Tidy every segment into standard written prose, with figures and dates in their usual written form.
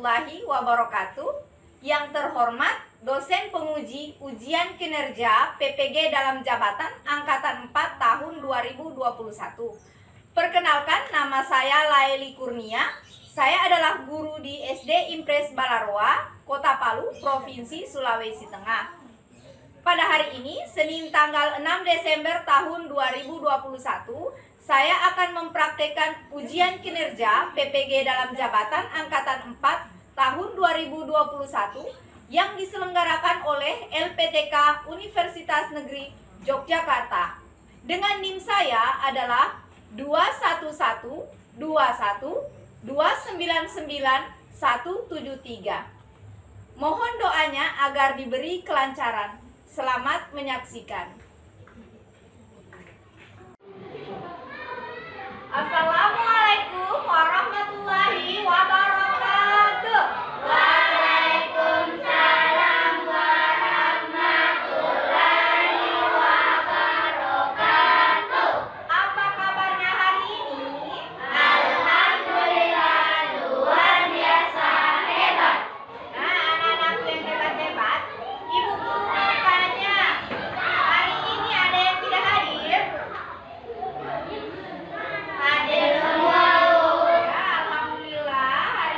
warahmatullahi wabarakatuh. Yang terhormat dosen penguji ujian kinerja PPG dalam jabatan Angkatan 4 tahun 2021. Perkenalkan, nama saya Laeli Kurnia. Saya adalah guru di SD Impres Balaroa, Kota Palu, Provinsi Sulawesi Tengah. Pada hari ini, Senin tanggal 6 Desember tahun 2021, saya akan mempraktekkan ujian kinerja PPG dalam jabatan Angkatan 4 tahun 2021 yang diselenggarakan oleh LPTK Universitas Negeri Yogyakarta. Dengan NIM saya adalah 21121299173. Mohon doanya agar diberi kelancaran. Selamat menyaksikan. Assalamualaikum warahmatullahi wabarakatuh. Waalaikumsalam warahmatullahi wabarakatuh. Apa kabarnya hari ini? Alhamdulillah, luar biasa hebat. Nah, anak-anak yang hebat-hebat, Ibu guru tanya, hari ini ada yang tidak hadir? Hadir semua. Ya, alhamdulillah hari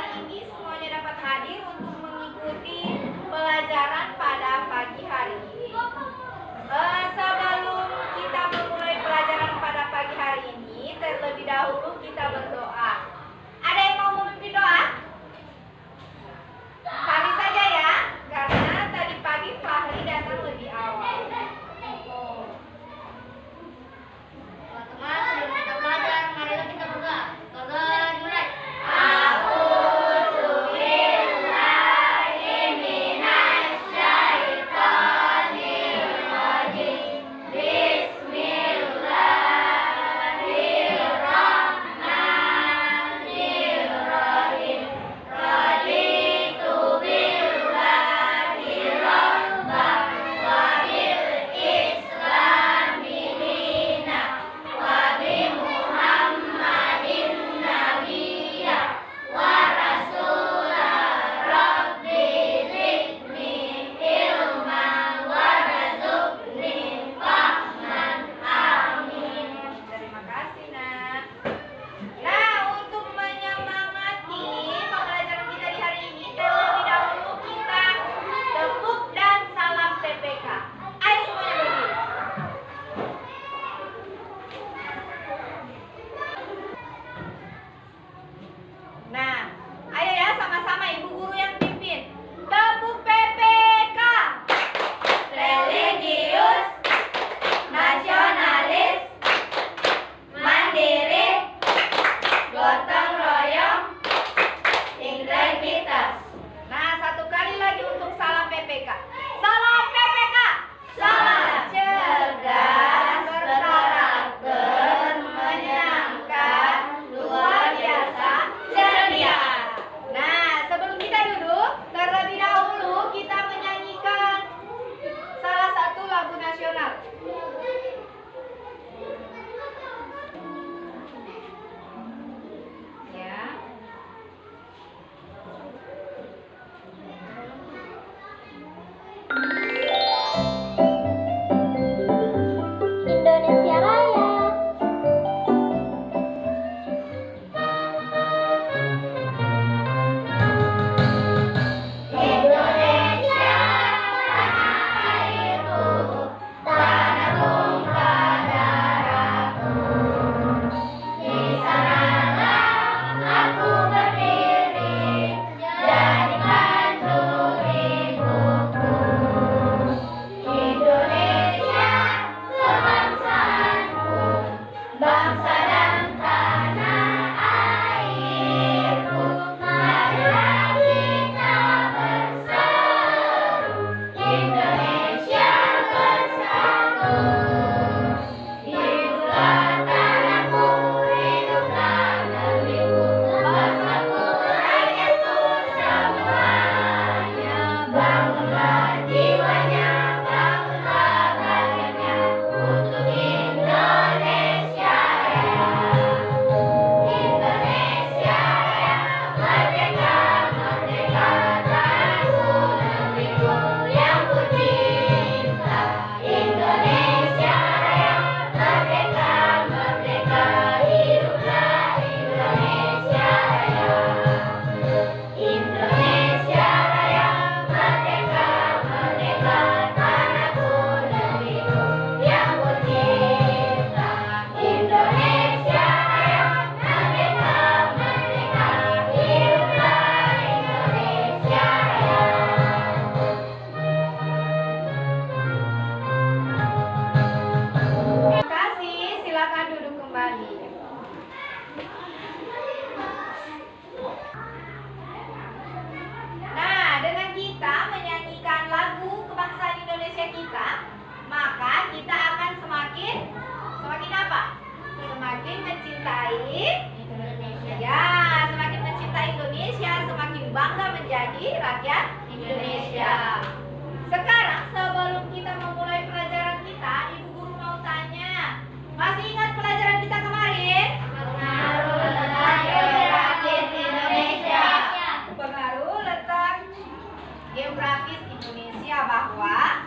bahwa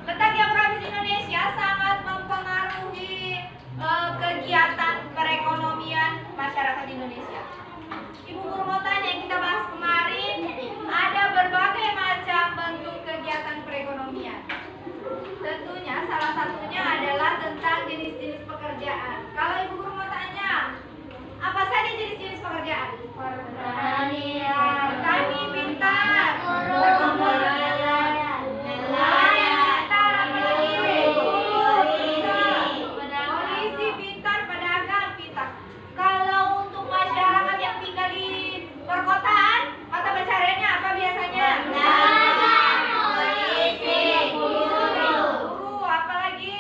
letak geografis Indonesia sangat mempengaruhi kegiatan perekonomian masyarakat Indonesia. Ibu guru mau tanya, yang kita bahas kemarin ada berbagai macam bentuk kegiatan perekonomian. Tentunya salah satunya adalah tentang jenis-jenis pekerjaan. Kalau ibu guru mau tanya, apa saja jenis-jenis pekerjaan? Petani pintar, berkumpul nelayan, polisi pintar, pedagang pintar. Kalau untuk masyarakat yang tinggal di perkotaan, mata pencariannya apa biasanya? Guru, apa lagi?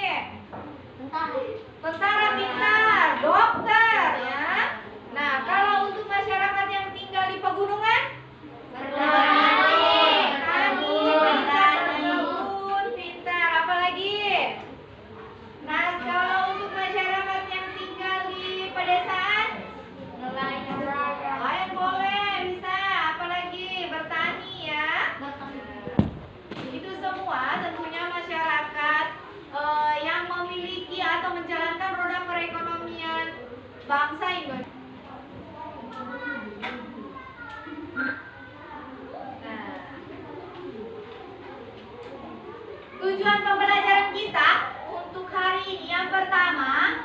Tentara pintar, dokter, ya. Nah, kalau untuk masyarakat yang tinggal di pegunungan, petani pintar, berkebun pintar, apa lagi? Nah, kalau untuk masyarakat yang tinggal di pedesaan, nelayan boleh, bisa, apalagi bertani ya. Itu semua tentunya masyarakat yang memiliki atau menjalankan roda perekonomian bangsa Indonesia. Nah, tujuan pembelajaran kita untuk hari ini yang pertama,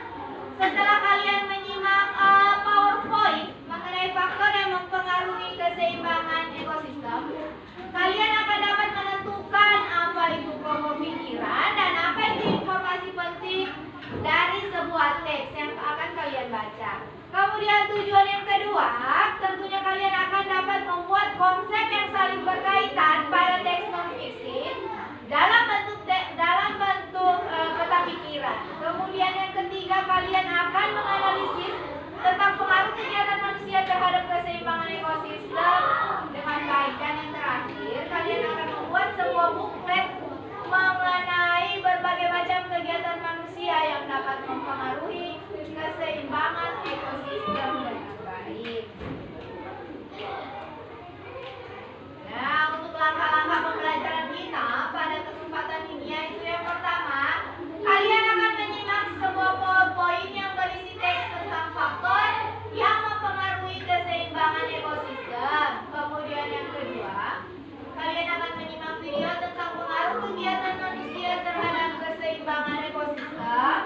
setelah kalian menyimak PowerPoint mengenai faktor yang mempengaruhi keseimbangan ekosistem, kalian akan dapat menentukan apa itu pokok pikiran dan apa itu informasi penting dari sebuah teks yang akan kalian baca. Kemudian tujuan yang kedua, tentunya kalian akan dapat membuat konsep yang saling berkaitan pada teks non-fiksi dalam bentuk peta pikiran. Kemudian yang ketiga, kalian akan menganalisis tentang pengaruh kegiatan manusia terhadap keseimbangan ekosistem dengan baik. Dan yang terakhir, kalian akan membuat sebuah buklet mengenai berbagai macam kegiatan manusia yang dapat mempengaruhi keseimbangan ekosistem dengan baik. Nah, untuk langkah-langkah pembelajaran kita pada kesempatan ini yaitu yang pertama, kalian akan menyimak sebuah PowerPoint yang berisi teks tentang faktor yang mempengaruhi keseimbangan ekosistem. Kemudian yang kedua, kalian akan menyimak video tentang pengaruh kegiatan manusia terhadap keseimbangan ekosistem.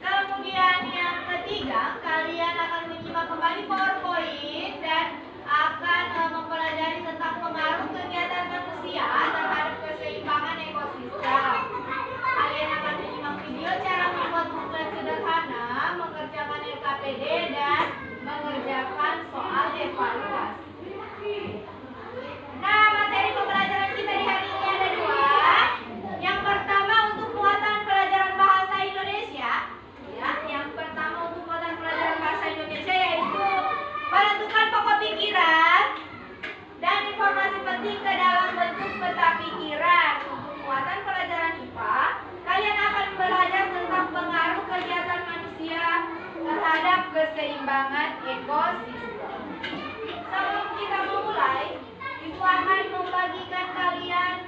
Kemudian yang ketiga, kalian akan menyimak kembali PowerPoint dan akan mempelajari tentang pengaruh kegiatan manusia terhadap keseimbangan ekosistem. Kalian akan menyimak video cara membuat buklet sederhana, mengerjakan LKPD dan mengerjakan soal evaluasi. Nah, materi pembelajaran kita di hari ini ada dua. Yang pertama untuk muatan pelajaran bahasa Indonesia. Ya, yang pertama untuk muatan pelajaran bahasa Indonesia yaitu menentukan pokok pikiran dan informasi penting ke dalam bentuk peta pikiran. Untuk muatan pelajaran IPA, kalian akan belajar tentang pengaruh kegiatan manusia terhadap keseimbangan ekosistem. Sebelum kita memulai, Ibu akan membagikan kalian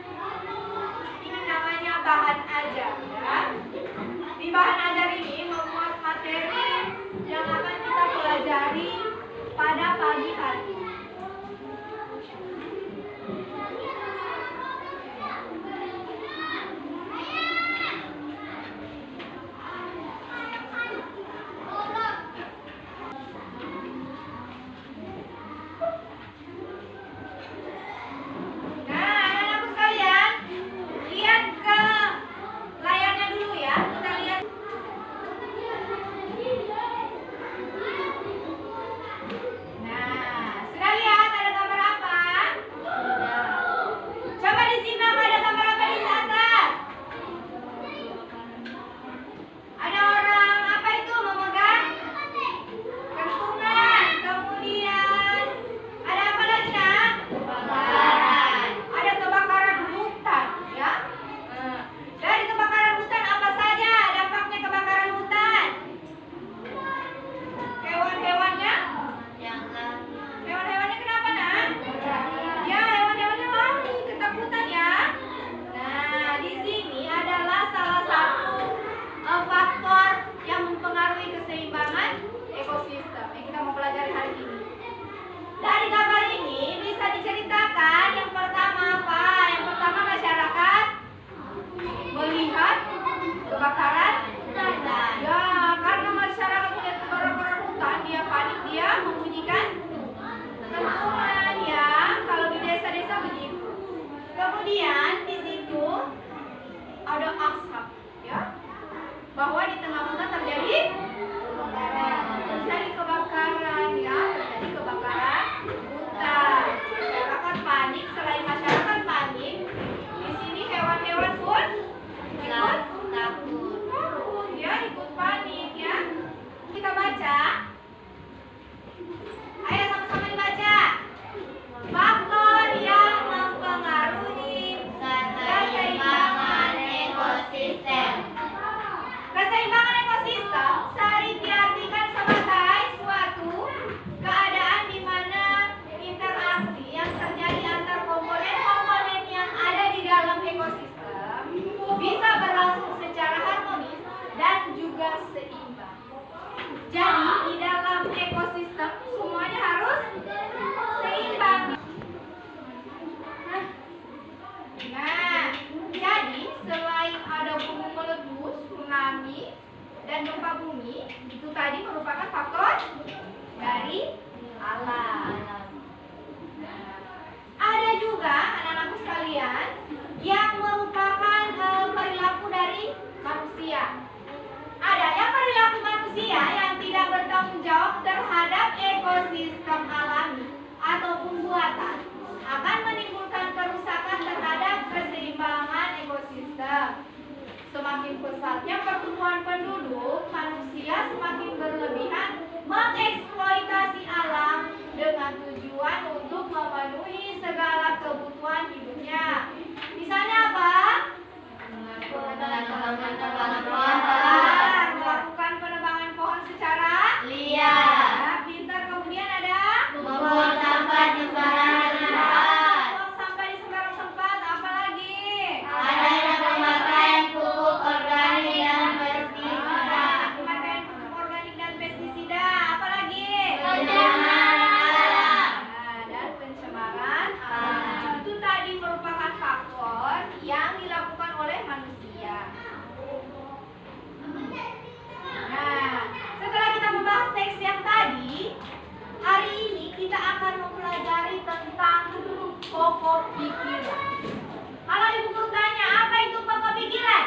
ini namanya bahan ajar, ya. Di bahan ajar ini memuat materi yang akan kita pelajari pada pagi hari ini. terhadap ekosistem alami ataupun buatan akan menimbulkan kerusakan terhadap keseimbangan ekosistem. Semakin pesatnya pertumbuhan penduduk, manusia semakin berlebihan mengeksploitasi alam dengan tujuan untuk memenuhi segala kebutuhan hidupnya. Misalnya apa? Melakukan penebangan pohon secara liar. Pintar. Kemudian ada Membuang sampah di sembarangan tempat. buang sampah di sembarang tempat. Apa lagi? Adanya pemakaian pupuk organik dan pestisida. Pemakaian pupuk organik dan pestisida. Apa lagi? Pencemaran alam. Dan pencemaran alam. Itu tadi merupakan faktor yang dilakukan oleh manusia. Nah, setelah kita membahas teks yang tadi, hari ini kita akan mempelajari tentang pokok pikiran. Kalau ibu guru tanya, apa itu pokok pikiran?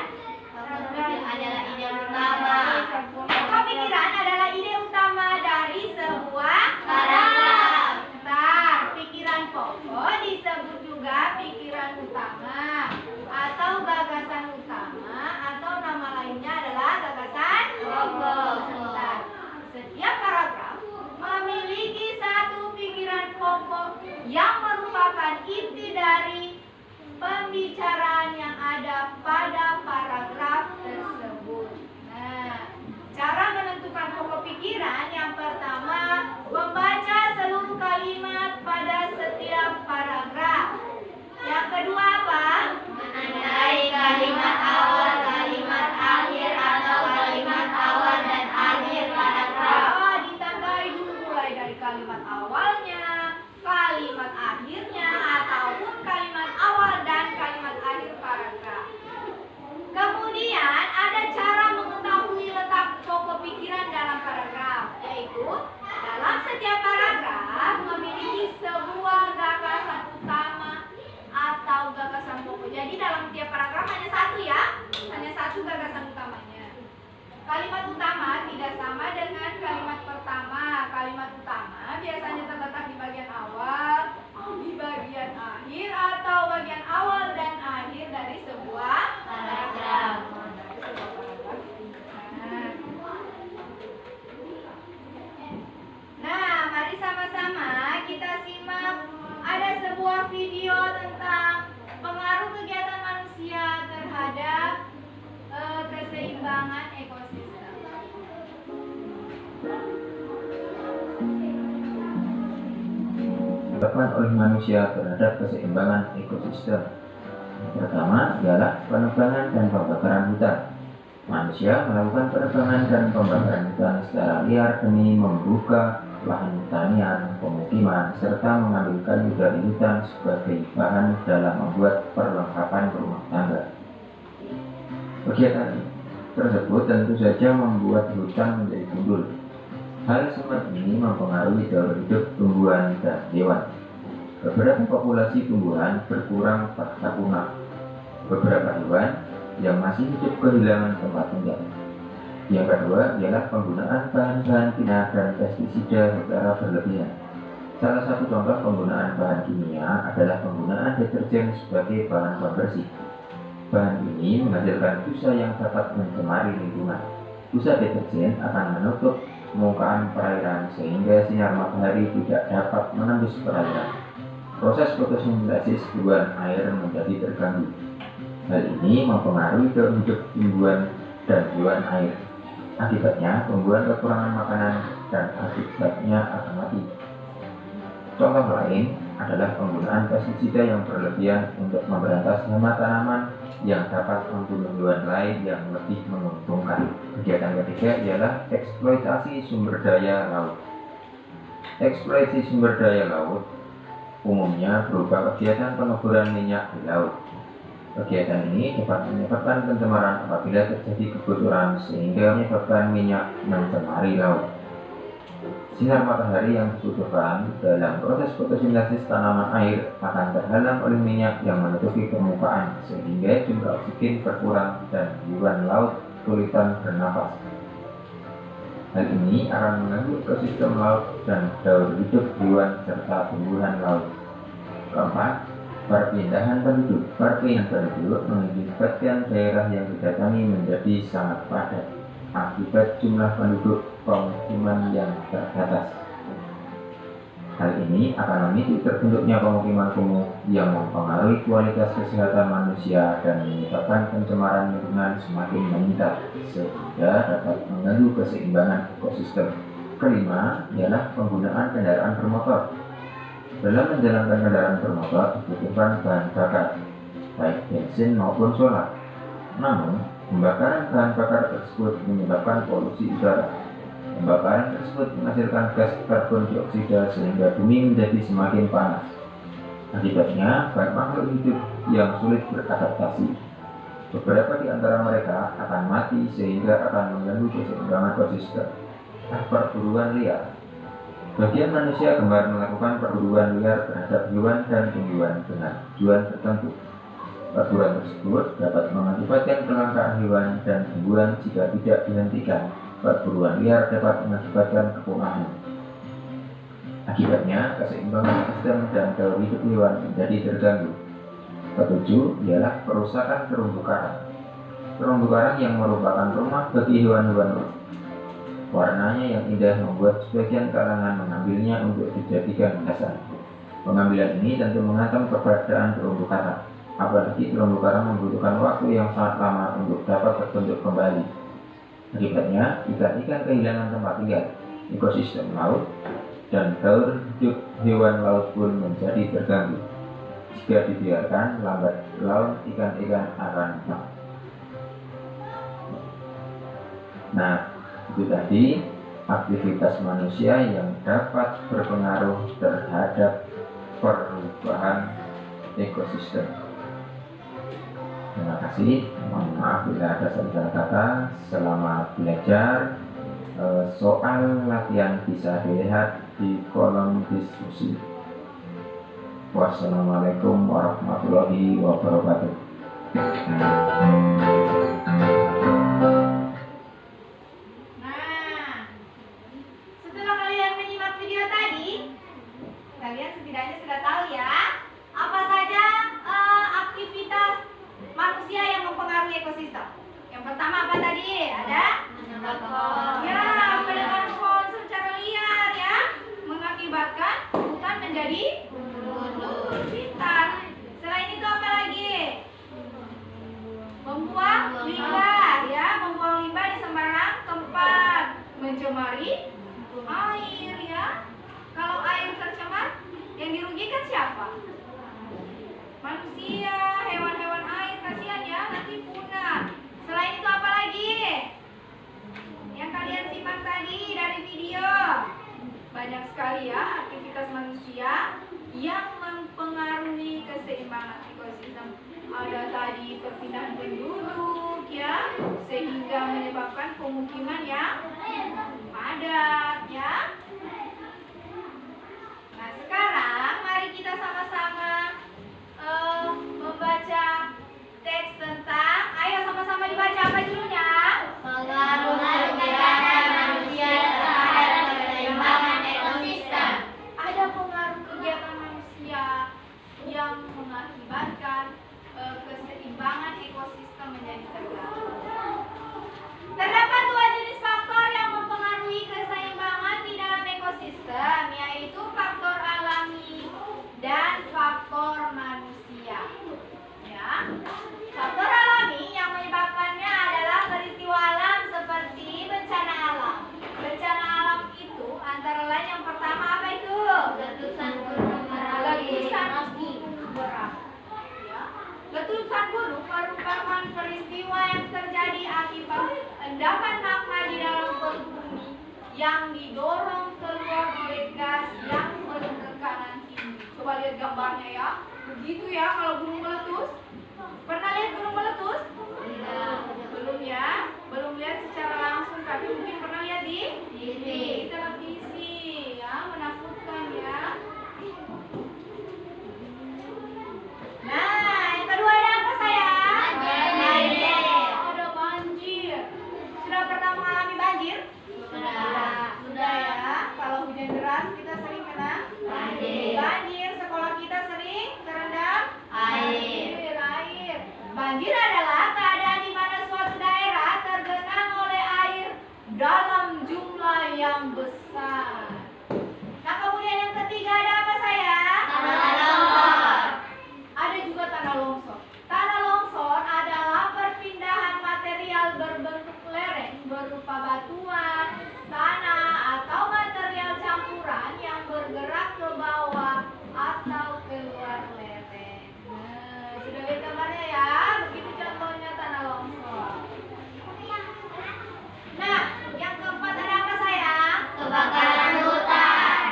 Adalah ide utama. Pokok pikiran adalah ide utama dari sebuah Paragraf. Bentar, pikiran pokok disebut juga pikiran utama atau gagasan utama atau nama lainnya adalah gagasan pokok. Bentar. Setiap paragraf memiliki satu pikiran pokok yang merupakan inti dari pembicaraan yang ada pada paragraf tersebut. Nah, cara menentukan pokok pikiran yang pertama, membaca seluruh kalimat pada setiap paragraf. Yang kedua apa? Menandai kalimat awal, kalimat akhir atau kalimat awal dan akhir paragraf. Ditandai dulu mulai dari kalimat awalnya, kalimat akhirnya, ataupun kalimat awal dan kalimat akhir paragraf. Kemudian ada cara mengetahui letak pokok pikiran dalam paragraf, yaitu dalam setiap paragraf memiliki sebuah gagasan utama atau gagasan pokok. Jadi dalam tiap paragraf hanya satu ya, hanya satu gagasan utamanya. Kalimat utama tidak sama dengan kalimat pertama. Kalimat utama biasanya terletak di bagian awal, di bagian akhir, atau bagian awal dan akhir dari sebuah Paragraf. Nah, mari sama-sama kita simak. Ada sebuah video tentang pengaruh kegiatan manusia terhadap keseimbangan ekosistem. Dilakukan oleh manusia terhadap keseimbangan ekosistem. Yang pertama ialah penebangan dan pembakaran hutan. Manusia melakukan penebangan dan pembakaran hutan secara liar demi membuka lahan pertanian, pemukiman, serta mengambil kayu dari hutan sebagai bahan dalam membuat perlengkapan rumah tangga. Kegiatan tersebut tentu saja membuat hutan menjadi gundul. Hal seperti ini mempengaruhi daur hidup tumbuhan dan hewan. Beberapa populasi tumbuhan berkurang pasca punah. Beberapa hewan yang masih hidup kehilangan tempat tinggal. Yang kedua ialah penggunaan bahan-bahan kimia dan pestisida secara berlebihan. Salah satu contoh penggunaan bahan kimia adalah penggunaan deterjen sebagai bahan pembersih. Bahan ini menghasilkan busa yang dapat mencemari lingkungan. Busa deterjen akan menutup permukaan perairan sehingga sinar matahari tidak dapat menembus perairan. Proses fotosintesis buah air menjadi terganggu. Hal ini mempengaruhi daur hidup tumbuhan dan hewan air. Akibatnya, tumbuhan kekurangan makanan dan akibatnya akan mati. Contoh lain adalah penggunaan pestisida yang berlebihan untuk memberantas hama tanaman yang dapat membunuh hewan lain yang lebih menguntungkan. Kegiatan ketiga ialah eksploitasi sumber daya laut. Eksploitasi sumber daya laut umumnya berupa kegiatan pengeboran minyak di laut. Kegiatan ini dapat menyebabkan pencemaran apabila terjadi kebocoran sehingga menyebabkan minyak mencemari laut. Sinar matahari yang dibutuhkan dalam proses fotosintesis tanaman air akan terhalang oleh minyak yang menutupi permukaan sehingga jumlah oksigen berkurang dan hewan laut kesulitan bernafas. Hal ini akan mengganggu ekosistem laut dan daur hidup hewan serta tumbuhan laut. Keempat, perpindahan penduduk. Perpindahan penduduk mengakibatkan daerah yang didatangi menjadi sangat padat akibat jumlah penduduk pemukiman yang terbatas. Hal ini akan memicu terbentuknya pemukiman kumuh yang mempengaruhi kualitas kesehatan manusia dan menyebabkan pencemaran lingkungan semakin meningkat sehingga dapat mengganggu keseimbangan ekosistem. Kelima ialah penggunaan kendaraan bermotor. Dalam menjalankan kendaraan bermotor dibutuhkan bahan bakar, baik bensin maupun solar. Namun, pembakaran bahan bakar tersebut menyebabkan polusi udara. Pembakaran tersebut menghasilkan gas karbon dioksida sehingga bumi menjadi semakin panas. Akibatnya, banyak makhluk hidup yang sulit beradaptasi. Beberapa di antara mereka akan mati sehingga akan mengganggu keseimbangan ekosistem. Perburuan liar. Bagian manusia gemar melakukan perburuan liar terhadap hewan dan tumbuhan dengan tujuan tertentu. Perburuan tersebut dapat mengakibatkan kelangkaan hewan dan tumbuhan jika tidak dihentikan. Perburuan liar dapat mengakibatkan kepunahan. Akibatnya, keseimbangan ekosistem dan daur hidup hewan menjadi terganggu. Ketujuh ialah perusakan terumbu karang. Terumbu karang yang merupakan rumah bagi hewan-hewan laut. Warnanya yang indah membuat sebagian kalangan mengambilnya untuk dijadikan hiasan. Pengambilan ini tentu menghantam keberadaan terumbu karang. Apalagi terumbu karang membutuhkan waktu yang sangat lama untuk dapat terbentuk kembali. Akibatnya, ikan-ikan kehilangan tempat tinggal, ekosistem laut, dan daur hidup hewan laut pun menjadi terganggu. Jika dibiarkan, lambat laun ikan-ikan akan mati. Nah, itu tadi aktivitas manusia yang dapat berpengaruh terhadap perubahan ekosistem. Terima kasih. Mohon maaf bila ada salah kata. Selamat belajar. Soal latihan bisa dilihat di kolom diskusi. Wassalamualaikum warahmatullahi wabarakatuh. Nah, setelah kalian menyimak video tadi, kalian setidaknya sudah tahu ya apa saja aktivitas manusia yang mempengaruhi ekosistem. Yang pertama apa tadi? Ada menebang pohon secara liar ya, mengakibatkan hutan menjadi hutan. Selain itu apa lagi? Membuang limbah ya, membuang limbah di sembarang tempat, mencemari air ya. Kalau air tercemar, yang dirugikan siapa? Manusia, hewan-hewan air, kasihan ya, nanti punah. Selain itu apa lagi? Yang kalian simak tadi dari video. Banyak sekali ya aktivitas manusia yang mempengaruhi keseimbangan ekosistem. Ada tadi perpindahan penduduk ya, sehingga menyebabkan pemukiman yang padat ya. Nah, sekarang mari kita sama-sama membaca teks tentang, ayo sama-sama dibaca apa judulnya? Pengaruh kegiatan manusia terhadap keseimbangan ekosistem. Ada pengaruh kegiatan manusia yang mengakibatkan keseimbangan ekosistem menjadi terganggu. Terdapat dua jenis faktor yang mempengaruhi keseimbangan di dalam ekosistem, yaitu faktor alami dan faktor manusia. Ya, faktor alami yang menyebabkannya adalah peristiwa alam seperti bencana alam. Bencana alam itu antara lain yang pertama apa itu? Letusan gunung Merapi. Ya. Letusan gunung merupakan peristiwa yang terjadi akibat endapan magma di dalam perut bumi yang didorong keluar oleh gas yang bertekanan tinggi. Coba lihat gambarnya ya. Begitu ya kalau gunung meletus. Pernah lihat gunung meletus? Belum ya. Belum lihat secara langsung, tapi mungkin pernah lihat di televisi ya, menakutkan ya. Nah, yang kedua ada apa sayang? Banjir. Ada banjir. Sudah pernah mengalami banjir? Sudah. Banjir adalah keadaan di mana suatu daerah tergenang oleh air dalam jumlah yang besar. Nah, kemudian yang ketiga ada apa sayang? Tanah longsor. Ada juga tanah longsor. Tanah longsor adalah perpindahan material berbentuk lereng berupa batuan, tanah, atau material campuran yang bergerak ke bawah atau keluar lereng. Nah, sudah lihat gambarnya ya? Begitu contohnya tanah longsor. Nah, yang keempat ada apa sayang? Kebakaran hutan.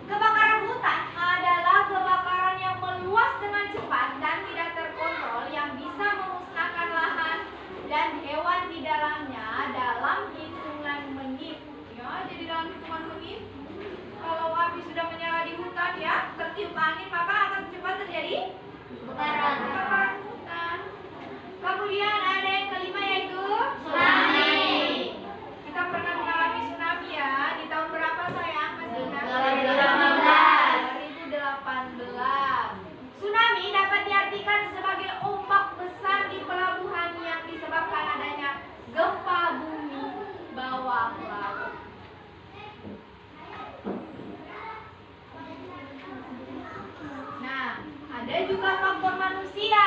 Kebakaran hutan adalah kebakaran yang meluas dengan cepat dan tidak terkontrol yang bisa memusnahkan lahan dan hewan di dalamnya dalam hitungan menit. Ya, jadi dalam hitungan menit. Kalau api sudah menyala di hutan ya, tertiup angin maka akan cepat terjadi kebakaran hutan. Kemudian ada yang kelima yaitu Tsunami. kita pernah mengalami tsunami ya. Di tahun berapa sayang? Masih ingat? 2018. Tsunami dapat diartikan sebagai ombak besar di pelabuhan yang disebabkan adanya gempa bumi bawah laut. Nah, ada juga faktor manusia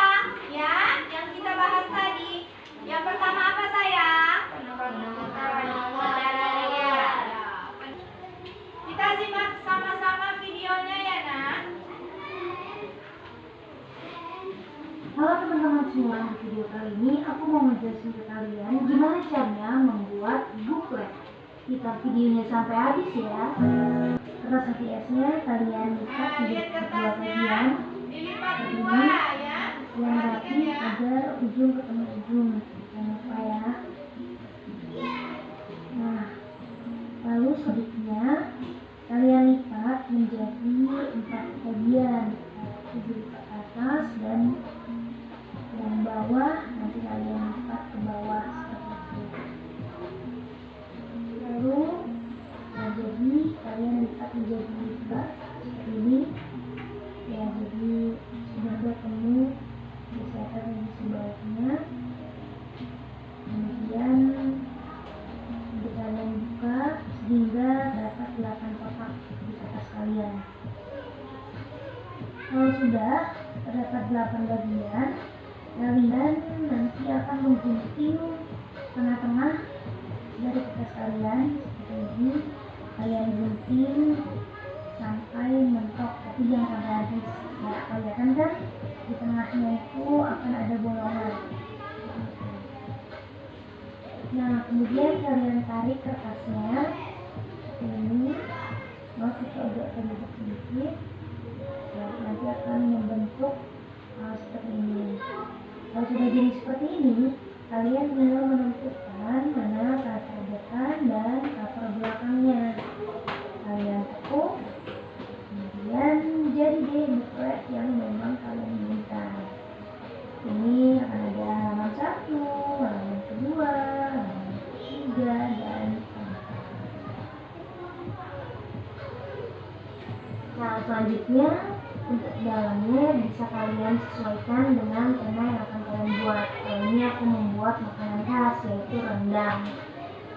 ya yang kita bahas tadi. Yang pertama apa sayang? Malaria. Kita simak sama-sama videonya ya, Nak. Halo teman-teman semua, di video kali ini aku mau ngejelasin ke kalian gimana caranya membuat buklet. Kita videonya sampai habis ya. Kertas HVS-nya kalian lihat Nah, lihat di dua kertasnya bagian dilipat seperti dua ini, ya. yang rapi Perhatikan ya. agar ujung ketemu ujung. Jangan lupa ya. Nah, lalu sebaliknya kalian lipat menjadi 4 bagian. Satu dilipat ke atas dan yang bawah nanti kalian lipat ke bawah seperti itu. Lalu jadi kalian lipat menjadi 4 seperti ini ya, jadi sudah bertemu gesekan di sebelahnya. Kemudian nanti kalian buka sehingga dapat 8 kotak di kertas kalian. Kalau sudah terdapat 8 bagian, kalian nanti akan menggunting tengah-tengah dari kertas kalian seperti ini. Kalian gunting sampai mentok, tapi jangan sampai habis. Nah, kelihatan kan di tengahnya itu akan ada bolongan. Nah, kemudian kalian tarik kertasnya ini, mau kita agak terlibat sedikit. Nah, nanti akan membentuk seperti ini. Kalau sudah jadi seperti ini, kalian tinggal menentukan mana cover depan dan cover belakangnya. Kalian tekuk, kemudian jadi deh buklet yang memang kalian inginkan. Ini akan ada halaman 1, halaman 2, halaman 3, dan 4. Nah, selanjutnya untuk dalamnya bisa kalian sesuaikan dengan tema yang akan kalian buat. Kali ini aku membuat makanan khas yaitu rendang.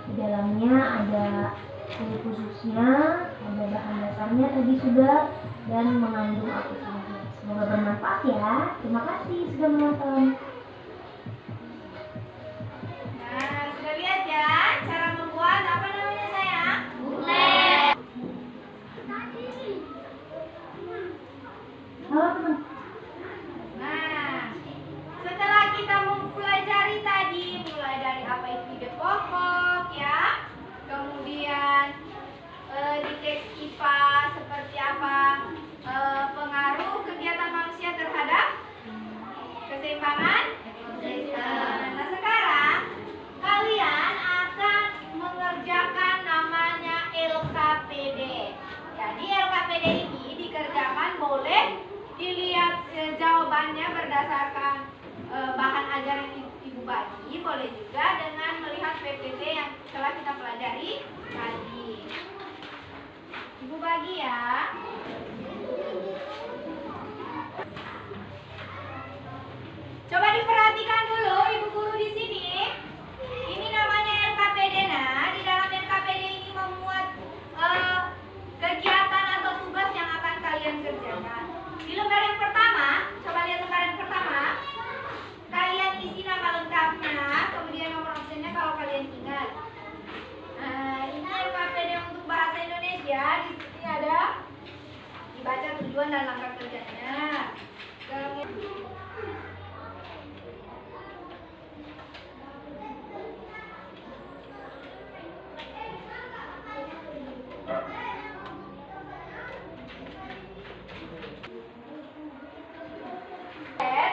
Di dalamnya ada kulit khususnya, ada bahan dasarnya tadi sudah, dan mengandung apa saja. Semoga bermanfaat ya. Terima kasih sudah menonton. Nah, sudah lihat ya cara membuat apa namanya sayang? Buklet. Halo teman. Nah, setelah kita mempelajari tadi mulai dari apa itu ide pokok ya, kemudian di teks IPA seperti apa pengaruh kegiatan manusia terhadap keseimbangan. Nah, sekarang kalian akan mengerjakan namanya LKPD. Jadi LKPD ini dikerjakan, boleh dilihat jawabannya berdasarkan bahan ajaran Ibu Bagi, boleh juga dengan melihat PPT yang telah kita pelajari tadi. Ibu Bagi ya. Coba diperhatikan. dan langkah kerjanya. Kemudian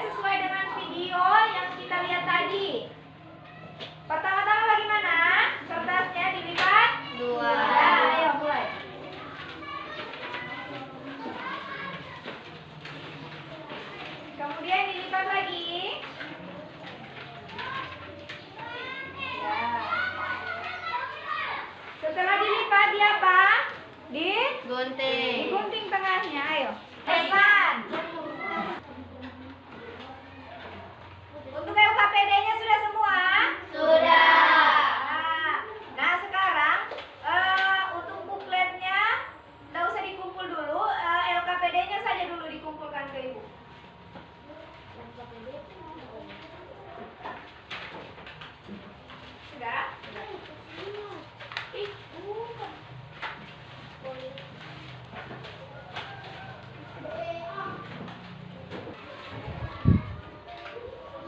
sesuai dengan video yang kita lihat tadi. Pertama-tama bagaimana? Kertasnya dilipat 2. Ayo mulai. Kemudian dilipat lagi. Ya. Setelah dilipat dia apa? Digunting tengahnya. Ayo. Pesan. Untuk LKPD-nya sudah semua? Nah, sekarang untuk bukletnya nggak usah dikumpul dulu, LKPD-nya saja dulu dikumpulkan ke Ibu. Sudah?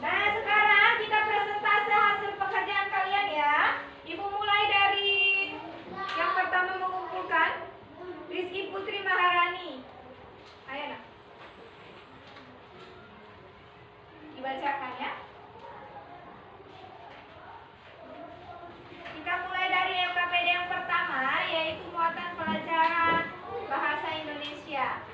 Nah, sekarang kita presentase hasil pekerjaan kalian ya. Ibu mulai dari yang pertama mengumpulkan, Rizky Putri Maharani. Ayo nak. Dibacakan ya. Kita mulai dari LKPD yang pertama, yaitu muatan pelajaran bahasa Indonesia.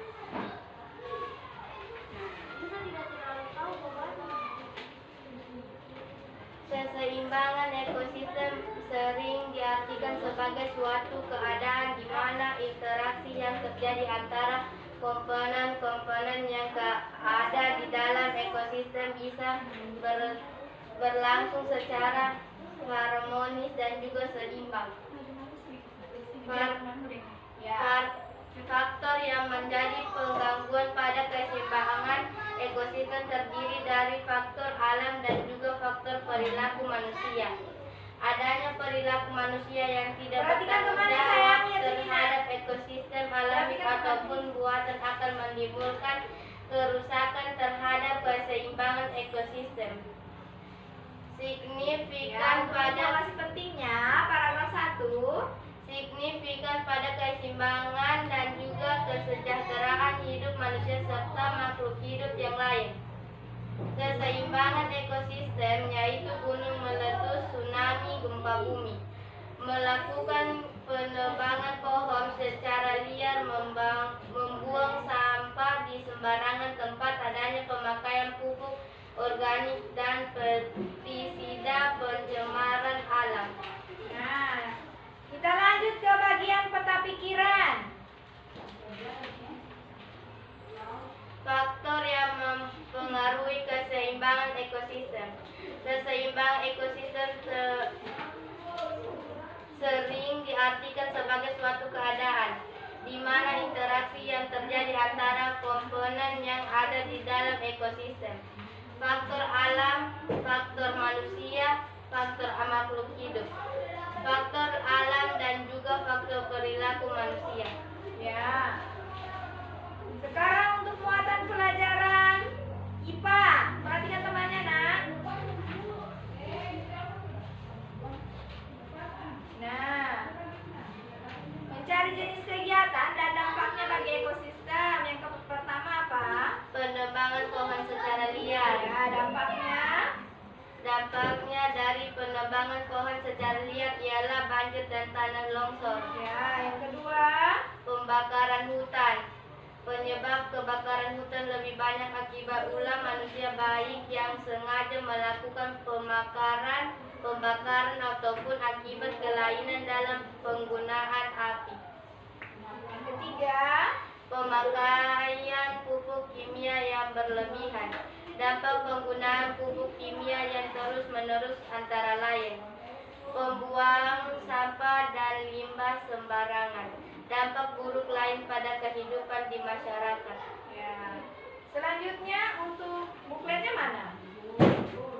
Keseimbangan ekosistem sering diartikan sebagai suatu keadaan di mana interaksi yang terjadi antara komponen-komponen yang ada di dalam ekosistem bisa berlangsung secara harmonis dan juga seimbang. Faktor yang menjadi penggangguan pada keseimbangan ekosistem terdiri dari faktor alam dan juga faktor perilaku manusia. Adanya perilaku manusia yang tidak bertanggung jawab terhadap ekosistem alami ataupun buatan akan menimbulkan kerusakan terhadap keseimbangan ekosistem. Signifikan pada informasi pentingnya paragraf 1. Signifikan pada keseimbangan dan juga kesejahteraan hidup manusia serta makhluk hidup yang lain. Keseimbangan ekosistem yaitu gunung meletus, tsunami, gempa bumi. Melakukan penebangan pohon secara liar, membuang sampah di sembarangan tempat, adanya pemakaian pupuk organik dan pestisida, pencemaran alam. Nah, kita lanjut ke bagian peta pikiran. Faktor yang mempengaruhi keseimbangan ekosistem. Keseimbangan ekosistem sering diartikan sebagai suatu keadaan di mana interaksi yang terjadi antara komponen yang ada di dalam ekosistem. Faktor alam, faktor manusia, faktor makhluk hidup. Faktor alam dan juga faktor perilaku manusia. Ya. Sekarang untuk muatan pelajaran IPA. Perhatikan temannya, nak. Nah, mencari jenis kegiatan dan dampaknya bagi ekosistem. Yang pertama apa? Penebangan pohon secara liar. Ya, dampaknya. Dampaknya dari penebangan pohon secara liar ialah banjir dan tanah longsor. Ya, yang kedua. Pembakaran hutan. Penyebab kebakaran hutan lebih banyak akibat ulah manusia, baik yang sengaja melakukan pembakaran ataupun akibat kelainan dalam penggunaan api. Yang ketiga. Pemakaian pupuk kimia yang berlebihan. Dampak penggunaan pupuk kimia yang terus-menerus antara lain pembuang sampah dan limbah sembarangan. Dampak buruk lain pada kehidupan di masyarakat. Ya. Selanjutnya untuk bukletnya mana?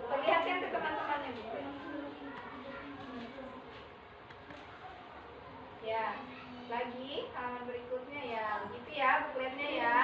Perlihatkan ke teman-temannya buklet. Ya, lagi halaman berikutnya ya, begitu ya bukletnya ya.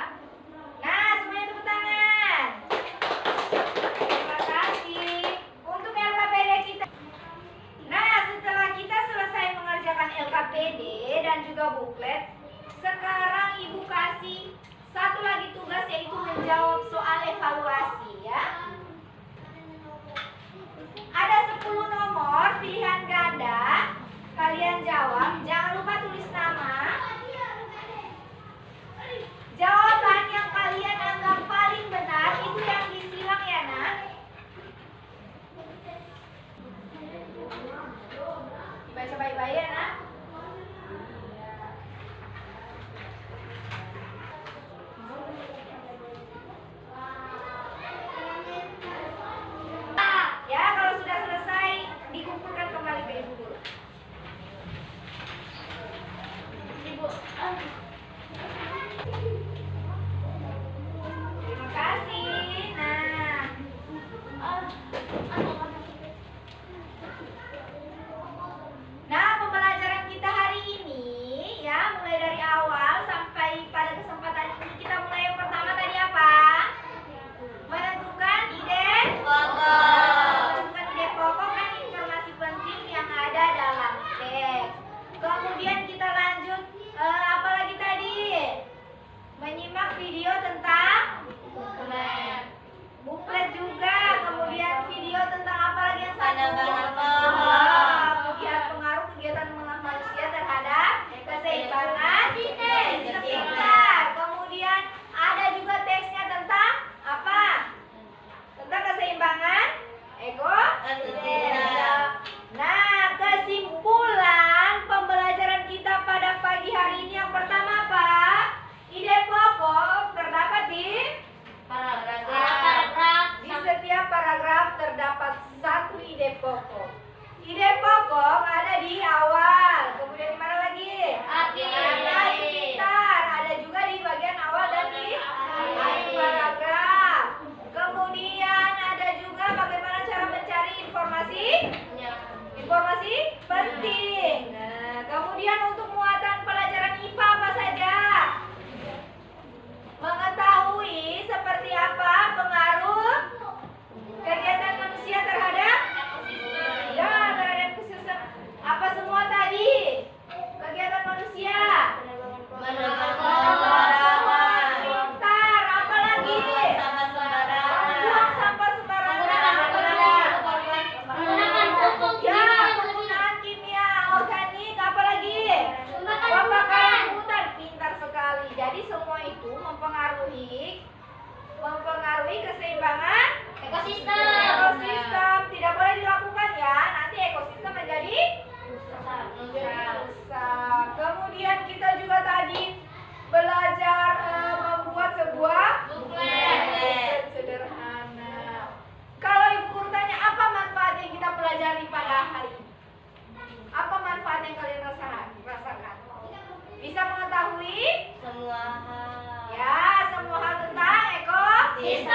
Semua hal. Ya, semua hal tentang ekosistem.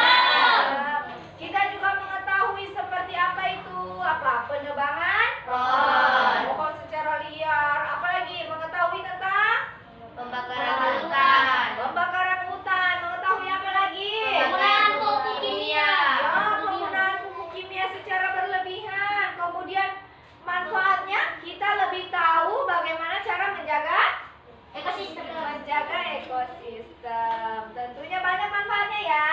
Kita juga mengetahui seperti apa itu penebangan pohon secara liar. Apalagi mengetahui tentang Pembakaran hutan. pembakaran hutan. Mengetahui apa lagi? Penggunaan pupuk kimia. Ya, penggunaan pupuk kimia secara berlebihan. Kemudian manfaatnya kita lebih tahu bagaimana cara menjaga ekosistem. Tentunya banyak manfaatnya ya.